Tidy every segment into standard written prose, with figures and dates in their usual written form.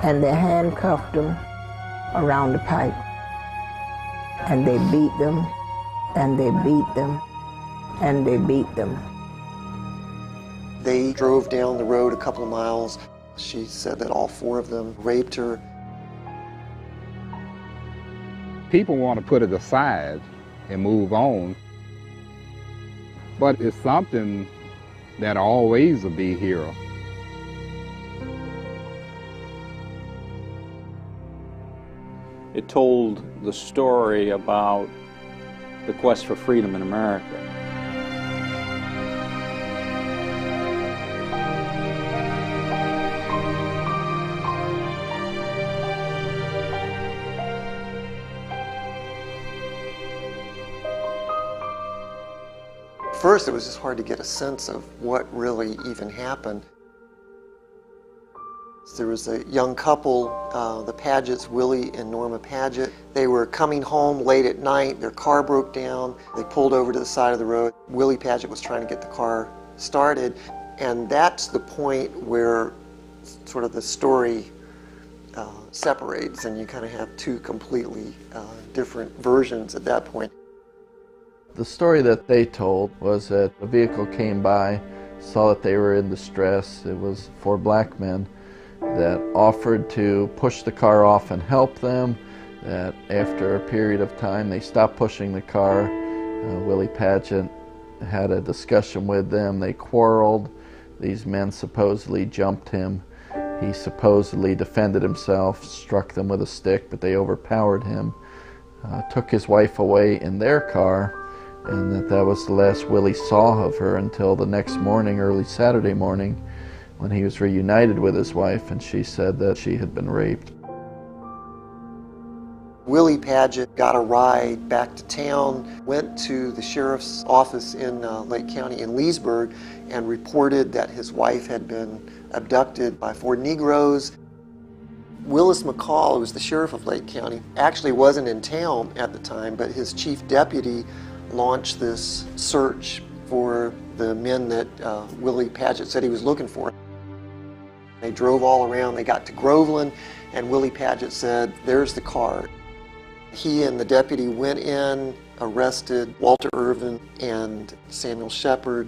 and they handcuffed them around the pipe. And they beat them, and they beat them, and they beat them. They drove down the road a couple of miles. She said that all 4 of them raped her. People want to put it aside and move on, but it's something that always will be here. It told the story about the quest for freedom in America. First, it was just hard to get a sense of what really even happened. There was a young couple, the Pagets, Willie and Norma Paget. They were coming home late at night. Their car broke down. They pulled over to the side of the road. Willie Paget was trying to get the car started. And that's the point where sort of the story separates, and you kind of have 2 completely different versions at that point. The story that they told was that a vehicle came by, saw that they were in distress. It was 4 black men that offered to push the car off and help them, that after a period of time they stopped pushing the car. Willie Paget had a discussion with them. They quarreled. These men supposedly jumped him. He supposedly defended himself, struck them with a stick, but they overpowered him, took his wife away in their car, and that was the last Willie saw of her until the next morning, early Saturday morning, when he was reunited with his wife, and she said that she had been raped. Willie Paget got a ride back to town, went to the sheriff's office in Lake County in Leesburg, and reported that his wife had been abducted by 4 Negroes. Willis McCall, who was the sheriff of Lake County, actually wasn't in town at the time, but his chief deputy launched this search for the men that Willie Paget said he was looking for. They drove all around. They got to Groveland, and Willie Paget said, "There's the car." He and the deputy went in, arrested Walter Irvin and Samuel Shepard,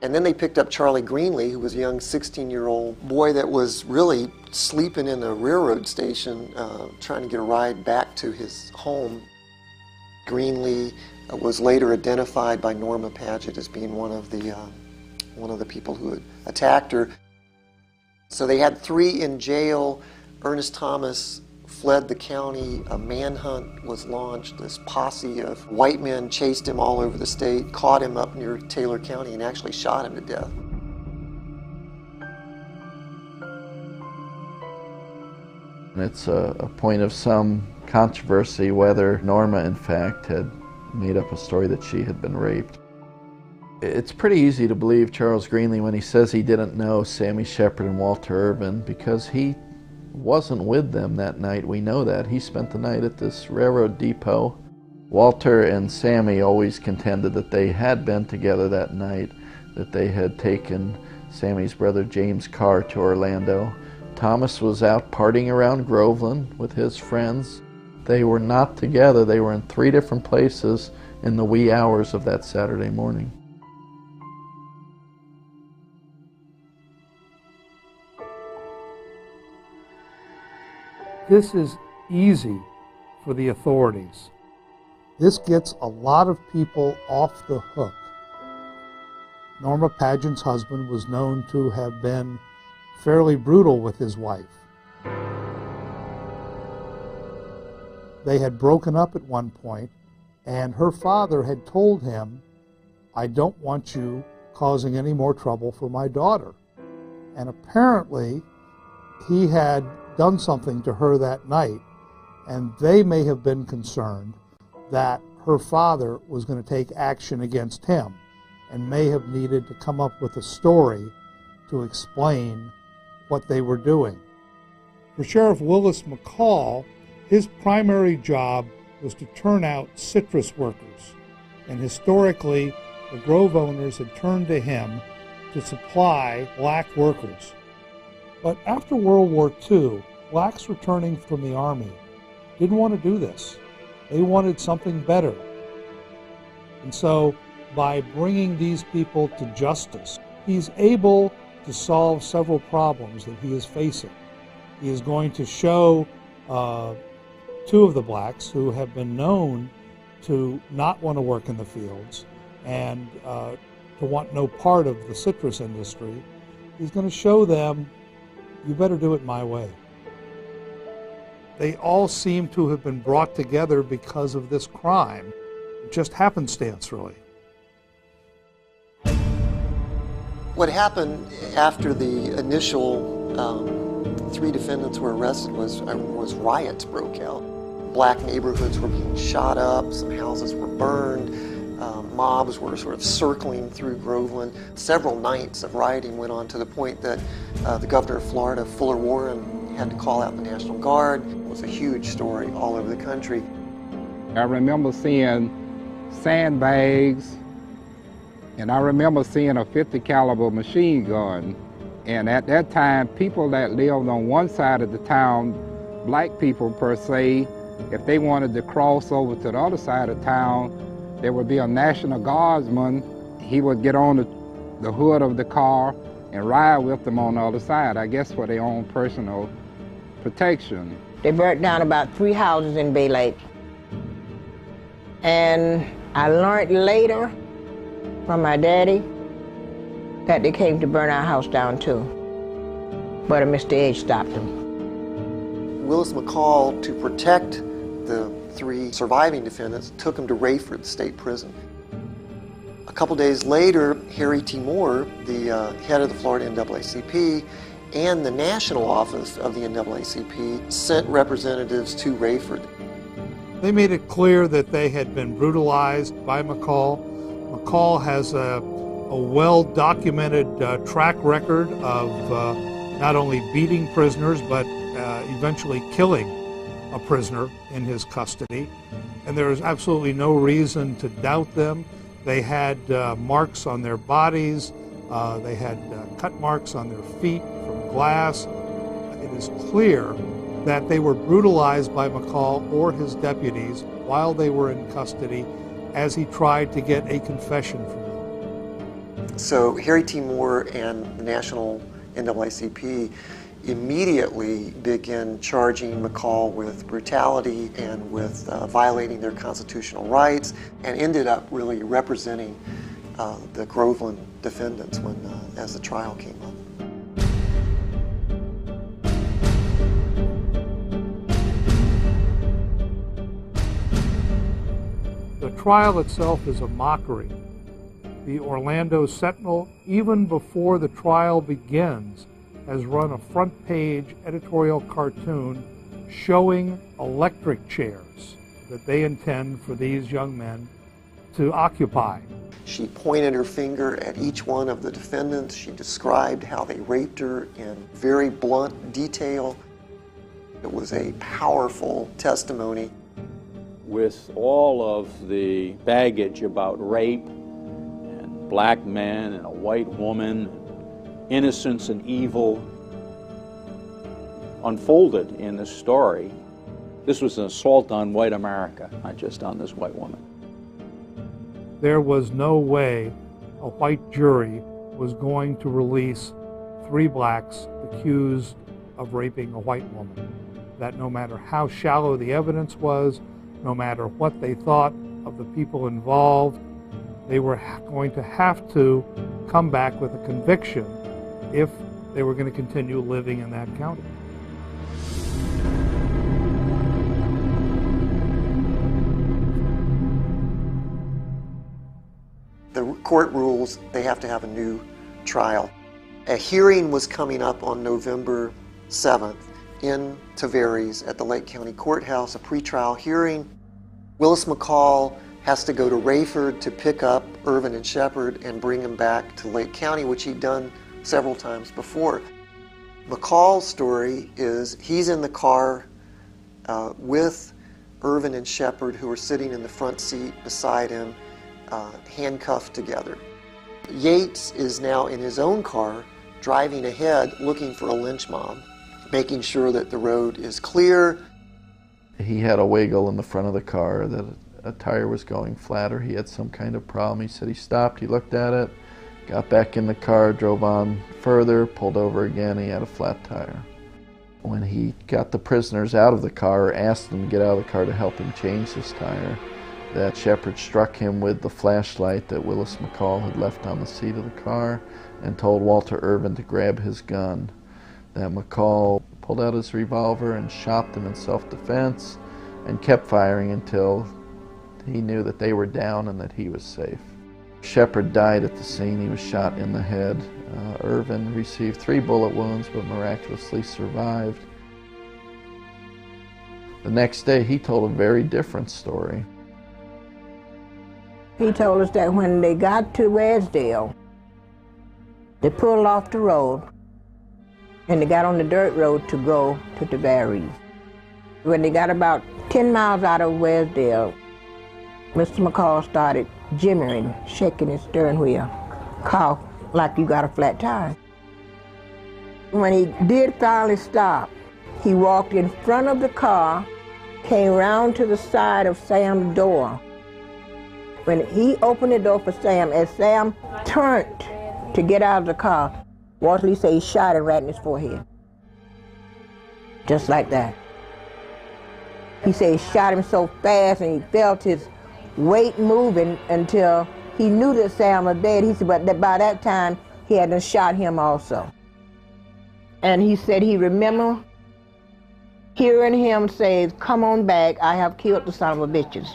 and then they picked up Charlie Greenlee, who was a young 16-year-old boy that was really sleeping in the railroad station, trying to get a ride back to his home. Greenlee was later identified by Norma Paget as being one of the people who had attacked her. So they had 3 in jail. Ernest Thomas fled the county. A manhunt was launched. This posse of white men chased him all over the state, caught him up near Taylor County, and actually shot him to death. It's a point of some controversy whether Norma, in fact, had made up a story that she had been raped. It's pretty easy to believe Charles Greenlee when he says he didn't know Sammy Shepard and Walter Irvin, because he wasn't with them that night. We know that. He spent the night at this railroad depot. Walter and Sammy always contended that they had been together that night, that they had taken Sammy's brother James' car to Orlando. Thomas was out partying around Groveland with his friends. They were not together. They were in 3 different places in the wee hours of that Saturday morning. This is easy for the authorities. This gets a lot of people off the hook. Norma Paget's husband was known to have been fairly brutal with his wife. They had broken up at one point, and her father had told him, "I don't want you causing any more trouble for my daughter." And apparently, he had done something to her that night, and they may have been concerned that her father was going to take action against him and may have needed to come up with a story to explain what they were doing. For Sheriff Willis McCall, his primary job was to turn out citrus workers, and historically the grove owners had turned to him to supply black workers. But after World War II, blacks returning from the Army didn't want to do this. They wanted something better. And so by bringing these people to justice, he's able to solve several problems that he is facing. He is going to show two of the blacks who have been known to not want to work in the fields and to want no part of the citrus industry. He's going to show them, you better do it my way. They all seem to have been brought together because of this crime. Just happenstance, really. What happened after the initial 3 defendants were arrested was riots broke out. Black neighborhoods were being shot up, some houses were burned, mobs were sort of circling through Groveland. Several nights of rioting went on to the point that the governor of Florida, Fuller Warren, had to call out the National Guard. It was a huge story all over the country. I remember seeing sandbags, and I remember seeing a .50 caliber machine gun. And at that time, people that lived on one side of the town, black people per se, if they wanted to cross over to the other side of town, there would be a National Guardsman. He would get on the hood of the car and ride with them on the other side, I guess for their own personal protection. They burnt down about 3 houses in Bay Lake. And I learned later from my daddy that they came to burn our house down too. But Mr. Edge stopped them. Willis McCall, to protect the 3 surviving defendants, took them to Rayford State Prison. A couple days later, Harry T. Moore, the head of the Florida NAACP, and the national office of the NAACP sent representatives to Rayford. They made it clear that they had been brutalized by McCall. McCall has a well-documented track record of not only beating prisoners, but eventually killing a prisoner in his custody. And there is absolutely no reason to doubt them. They had marks on their bodies. They had cut marks on their feet from glass. It is clear that they were brutalized by McCall or his deputies while they were in custody as he tried to get a confession from them. So Harry T. Moore and the national NAACP immediately began charging McCall with brutality and with violating their constitutional rights, and ended up really representing the Groveland defendants as the trial came up. The trial itself is a mockery. The Orlando Sentinel, even before the trial begins, has run a front-page editorial cartoon showing electric chairs that they intend for these young men to occupy. She pointed her finger at each one of the defendants. She described how they raped her in very blunt detail. It was a powerful testimony. With all of the baggage about rape and black men and a white woman, innocence and evil unfolded in this story, this was an assault on white America, not just on this white woman. There was no way a white jury was going to release 3 blacks accused of raping a white woman. That no matter how shallow the evidence was, no matter what they thought of the people involved, they were going to have to come back with a conviction if they were going to continue living in that county. The court rules they have to have a new trial. A hearing was coming up on November 7th in Tavares at the Lake County Courthouse, a pretrial hearing. Willis McCall has to go to Rayford to pick up Irvin and Shepard and bring them back to Lake County, which he'd done several times before. McCall's story is he's in the car with Irvin and Shepard, who are sitting in the front seat beside him, handcuffed together. Yates is now in his own car, driving ahead, looking for a lynch mob. making sure that the road is clear. He had a wiggle in the front of the car that a tire was going flat or he had some kind of problem. He said he stopped, he looked at it, got back in the car, drove on further, pulled over again, he had a flat tire. When he got the prisoners out of the car, asked them to get out of the car to help him change this tire, that Shepard struck him with the flashlight that Willis McCall had left on the seat of the car and told Walter Irvin to grab his gun. That McCall pulled out his revolver and shot them in self-defense and kept firing until he knew that they were down and that he was safe. Shepard died at the scene. He was shot in the head. Irvin received 3 bullet wounds but miraculously survived. The next day he told a very different story. He told us that when they got to Wedsdale, they pulled off the road and they got on the dirt road to go to the Barries. When they got about 10 miles out of Wedsdale, Mr. McCall started jimmering, shaking his steering wheel, cough like you got a flat tire. When he did finally stop, he walked in front of the car, came round to the side of Sam's door. When he opened the door for Sam, as Sam turned to get out of the car, Walter Lee said he shot him right in his forehead. Just like that. He said he shot him so fast and he felt his weight moving until he knew that Sam was dead. He said, but by that time, he had done shot him also. And he said he remembered hearing him say, "Come on back, I have killed the son of a bitches."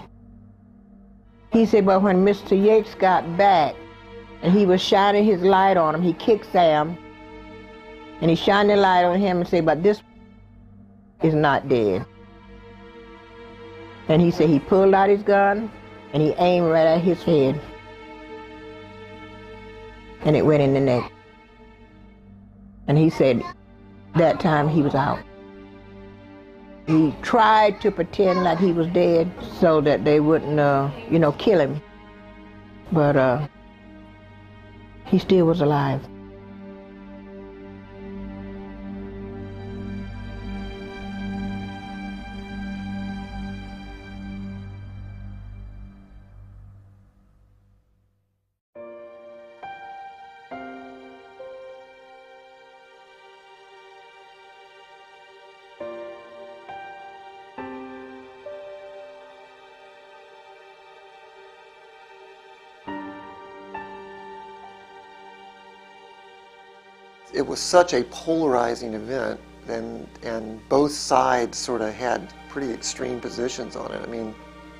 He said, but when Mr. Yates got back and he was shining his light on him, he kicked Sam and he shined the light on him and said, but this is not dead. And he said he pulled out his gun and he aimed right at his head. And it went in the neck. And he said that time he was out. He tried to pretend like he was dead so that they wouldn't, kill him. But he still was alive. It was such a polarizing event, and both sides sort of had pretty extreme positions on it. I mean,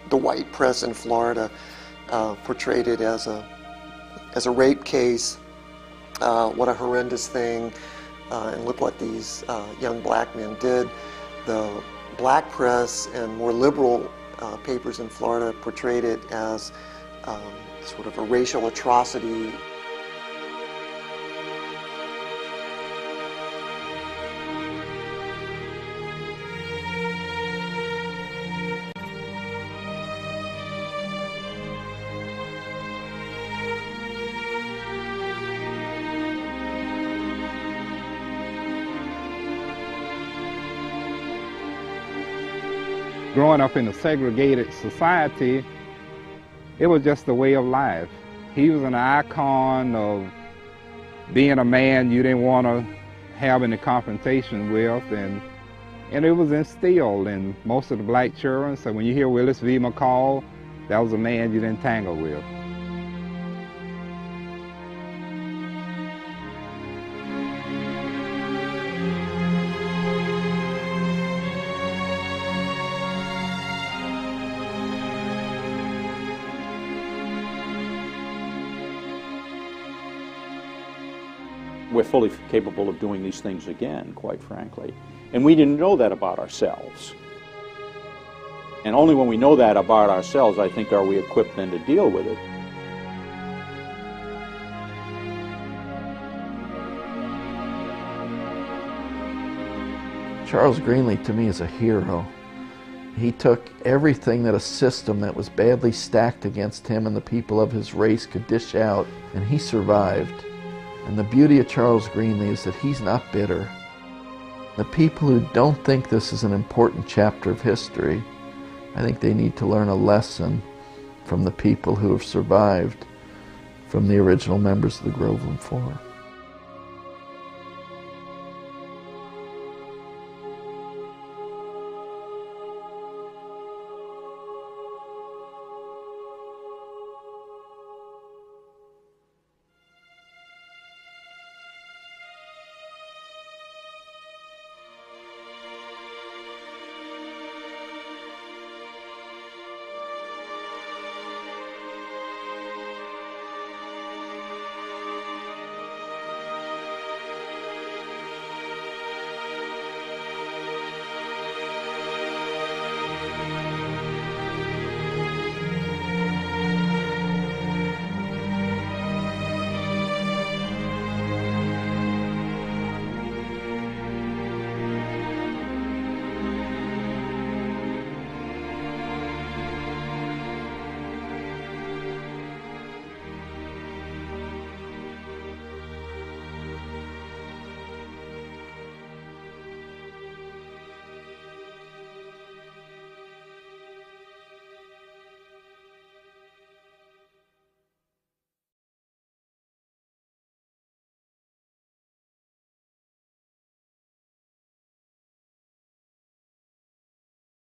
the white press in Florida portrayed it as a rape case. What a horrendous thing, and look what these young black men did. The black press and more liberal papers in Florida portrayed it as sort of a racial atrocity. Growing up in a segregated society, it was just a way of life. He was an icon of being a man you didn't want to have any confrontation with, and it was instilled in most of the black children. So when you hear Willis V. McCall, that was a man you didn't tangle with. We're fully capable of doing these things again, quite frankly. And we didn't know that about ourselves. And only when we know that about ourselves, I think, are we equipped then to deal with it. Charles Greenlee, to me, is a hero. He took everything that a system that was badly stacked against him and the people of his race could dish out, and he survived. And the beauty of Charles Greenlee is that he's not bitter. The people who don't think this is an important chapter of history, I think they need to learn a lesson from the people who have survived from the original members of the Groveland Four.